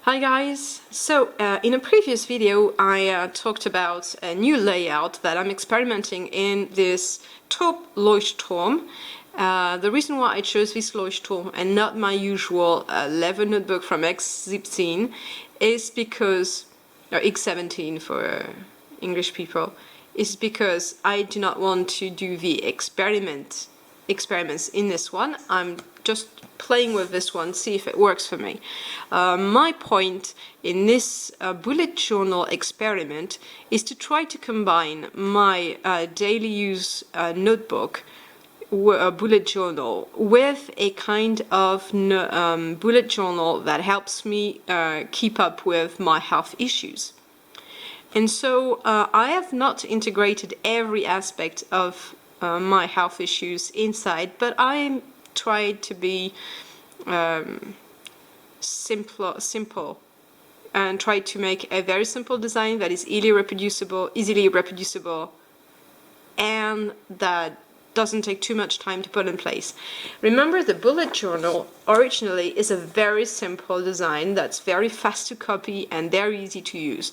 Hi guys! So in a previous video I talked about a new layout that I'm experimenting in this top Leuchtturm. The reason why I chose this Leuchtturm and not my usual leather notebook from X17 is because, or X17 for English people, is because I do not want to do the experiments in this one. I'm just playing with this one, see if it works for me. My point in this bullet journal experiment is to try to combine my daily use notebook bullet journal with a kind of bullet journal that helps me keep up with my health issues. And so I have not integrated every aspect of my health issues inside, but I tried to be simple and try to make a very simple design that is easily reproducible, and that doesn't take too much time to put in place. Remember, the bullet journal originally is a very simple design that's very fast to copy and very easy to use.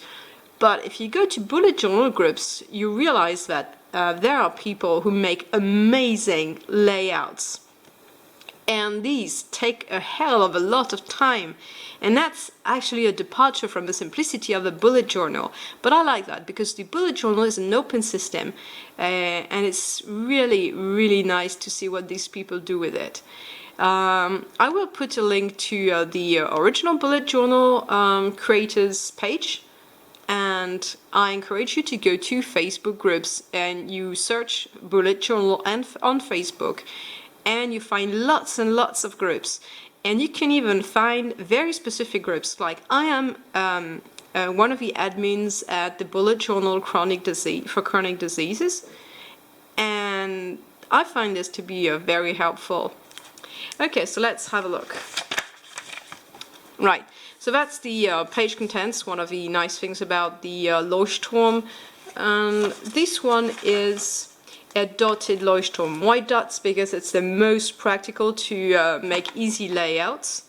But if you go to bullet journal groups, you realize that there are people who make amazing layouts. And these take a hell of a lot of time. And that's actually a departure from the simplicity of the bullet journal. But I like that because the bullet journal is an open system. And it's really, really nice to see what these people do with it. I will put a link to the original bullet journal creators page. And I encourage you to go to Facebook groups and you search bullet journal on Facebook, and you find lots and lots of groups. And you can even find very specific groups, like I am one of the admins at the bullet journal chronic diseases, and I find this to be very helpful. Okay, so let's have a look. Right. So that's the page contents, one of the nice things about the Leuchtturm. This one is a dotted Leuchtturm. Why dots? Because it's the most practical to make easy layouts.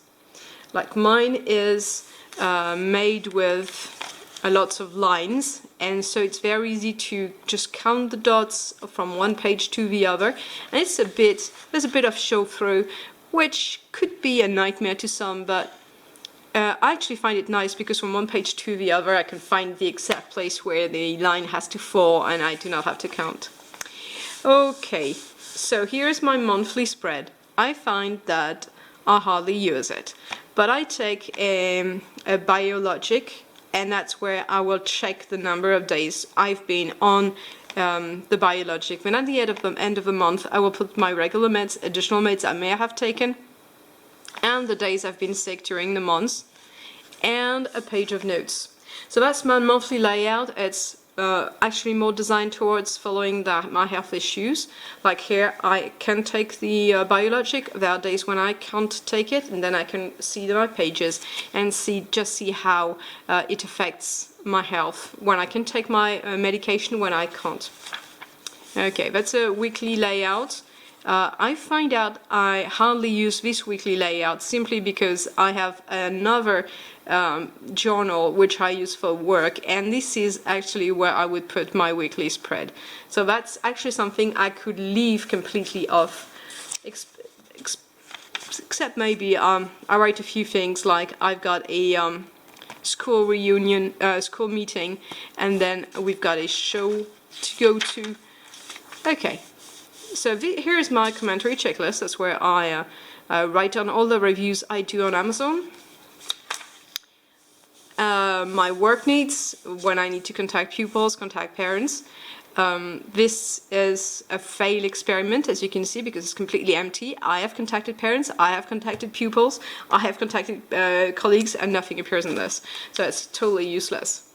Like mine is made with lots of lines, and so it's very easy to just count the dots from one page to the other. And it's there's a bit of show through, which could be a nightmare to some, but I actually find it nice because from one page to the other I can find the exact place where the line has to fall and I do not have to count. Okay, so here's my monthly spread. I find that I hardly use it, but I take a biologic, and that's where I will check the number of days I've been on the biologic. Then at the end of the month I will put my regular meds, additional meds I may have taken, and the days I've been sick during the months, and a page of notes. So that's my monthly layout. It's actually more designed towards following my health issues. Like here, I can take the biologic. There are days when I can't take it, and then I can see my pages and just see how it affects my health. When I can take my medication, when I can't. Okay, that's a weekly layout. I find out I hardly use this weekly layout simply because I have another journal which I use for work, and this is actually where I would put my weekly spread. So that's actually something I could leave completely off, except maybe I write a few things, like I've got a school reunion, school meeting, and then we've got a show to go to. Okay. So here's my commentary checklist. That's where I write down all the reviews I do on Amazon. My work needs, when I need to contact pupils, contact parents. This is a failed experiment, as you can see, because it's completely empty. I have contacted parents, I have contacted pupils, I have contacted colleagues, and nothing appears in this. So it's totally useless.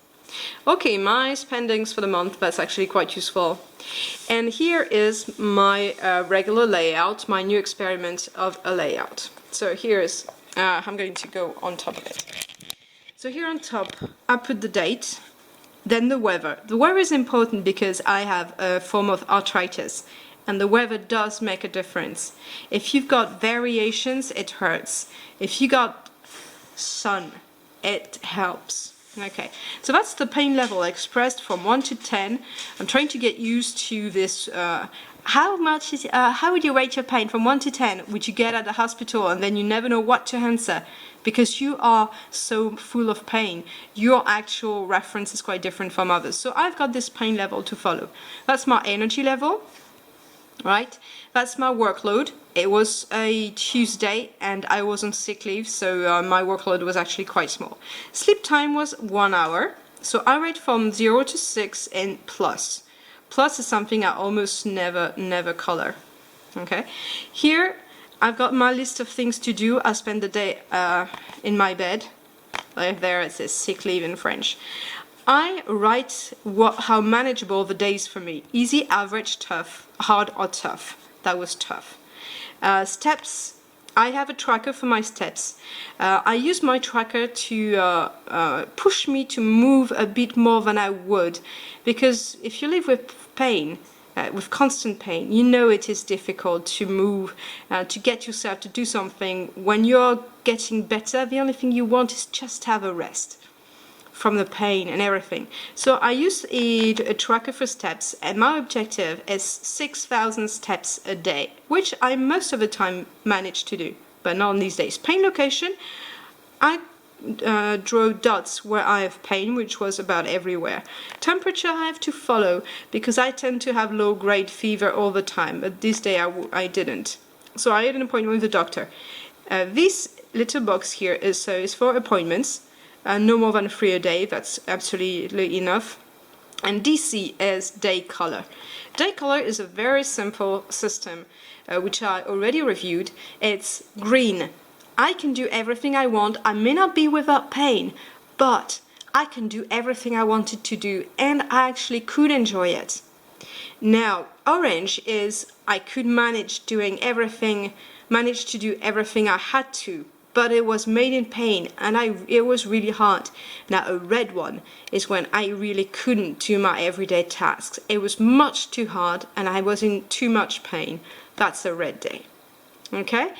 Okay, my spendings for the month, that's actually quite useful. And here is my regular layout, my new experiment of a layout. So here's, I'm going to go on top of it. So here on top, I put the date, then the weather. The weather is important because I have a form of arthritis, and the weather does make a difference. If you've got variations, it hurts. If you got sun, it helps. Okay, so that's the pain level expressed from 1 to 10. I'm trying to get used to this. How would you rate your pain from 1 to 10? Would you get at the hospital and then you never know what to answer because you are so full of pain? Your actual reference is quite different from others. So I've got this pain level to follow. That's my energy level, right? That's my workload. It was a Tuesday and I was on sick leave, so my workload was actually quite small. Sleep time was 1 hour. So I rate from 0 to 6 and plus. Plus is something I almost never color. Okay, here I've got my list of things to do. I spend the day in my bed. Like there it says sick leave in French. I write how manageable the days for me. Easy, average, tough, hard or tough. That was tough. Steps. I have a tracker for my steps. I use my tracker to push me to move a bit more than I would, because if you live with pain, with constant pain, you know it is difficult to move, to get yourself to do something. When you're getting better, the only thing you want is just have a rest from the pain and everything. So I use a tracker for steps, and my objective is 6,000 steps a day, which I most of the time manage to do, but not on these days. Pain location, I draw dots where I have pain, which was about everywhere. Temperature I have to follow, because I tend to have low-grade fever all the time, but this day I didn't. So I had an appointment with the doctor. This little box here is for appointments. No more than 3 a day, that's absolutely enough. And DC is day color. Day color is a very simple system, which I already reviewed. It's green. I can do everything I want. I may not be without pain, but I can do everything I wanted to do, and I actually could enjoy it. Now, orange is I could manage to do everything I had to, but it was made in pain, and it was really hard. Now a red one is when I really couldn't do my everyday tasks. It was much too hard and I was in too much pain. That's a red day. Okay?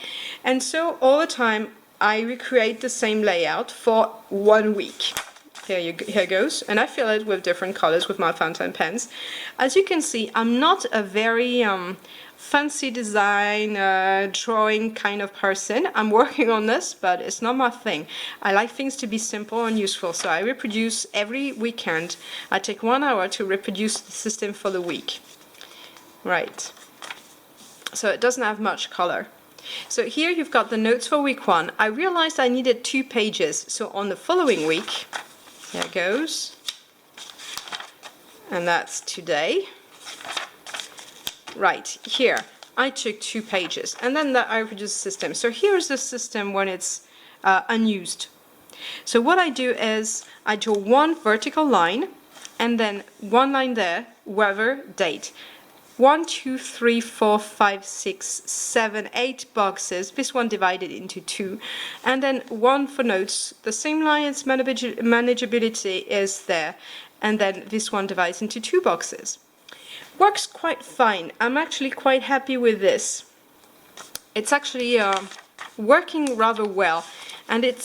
And so all the time I recreate the same layout for 1 week. Here goes, and I fill it with different colors with my fountain pens. As you can see, I'm not a very fancy design, drawing kind of person. I'm working on this, but it's not my thing. I like things to be simple and useful, so I reproduce every weekend. I take 1 hour to reproduce the system for the week. Right. So it doesn't have much color. So here you've got the notes for week 1. I realized I needed 2 pages, so on the following week, there it goes, and that's today. Right, here, I took 2 pages, and then I produced a system. So here's the system when it's unused. So what I do is, I draw 1 vertical line, and then 1 line there, weather, date. 1, 2, 3, 4, 5, 6, 7, 8 boxes, this one divided into 2, and then 1 for notes. The same line as manageability is there, and then this one divides into 2 boxes. Works quite fine. I'm actually quite happy with this. It's actually working rather well, and it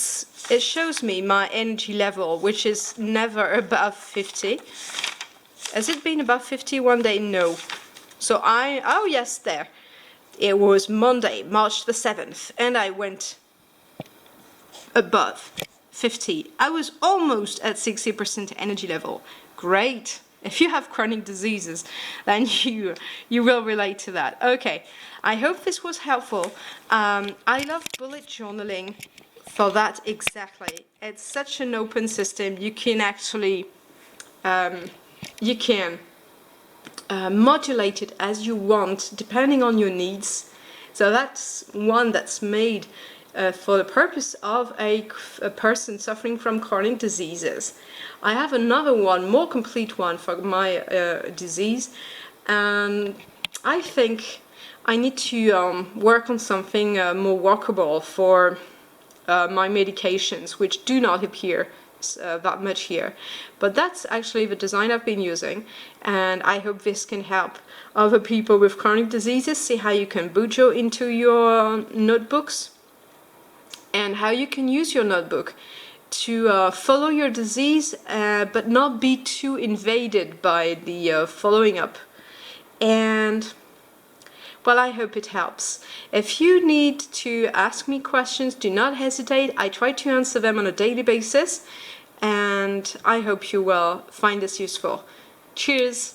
shows me my energy level, which is never above 50. Has it been above 50 one day? No. So oh yes, there. It was Monday, March the 7th, and I went above 50. I was almost at 60% energy level. Great. If you have chronic diseases, then you will relate to that. Okay, I hope this was helpful. I love bullet journaling for that exactly. It's such an open system. You can actually modulate it as you want, depending on your needs. So that's one that's made for the purpose of a person suffering from chronic diseases. I have another one, more complete one for my disease, and I think I need to work on something more workable for my medications, which do not appear that much here. But that's actually the design I've been using, and I hope this can help other people with chronic diseases see how you can Bujo into your notebooks, and how you can use your notebook to follow your disease, but not be too invaded by the following up. And well, I hope it helps. If you need to ask me questions, do not hesitate. I try to answer them on a daily basis, and I hope you will find this useful. Cheers!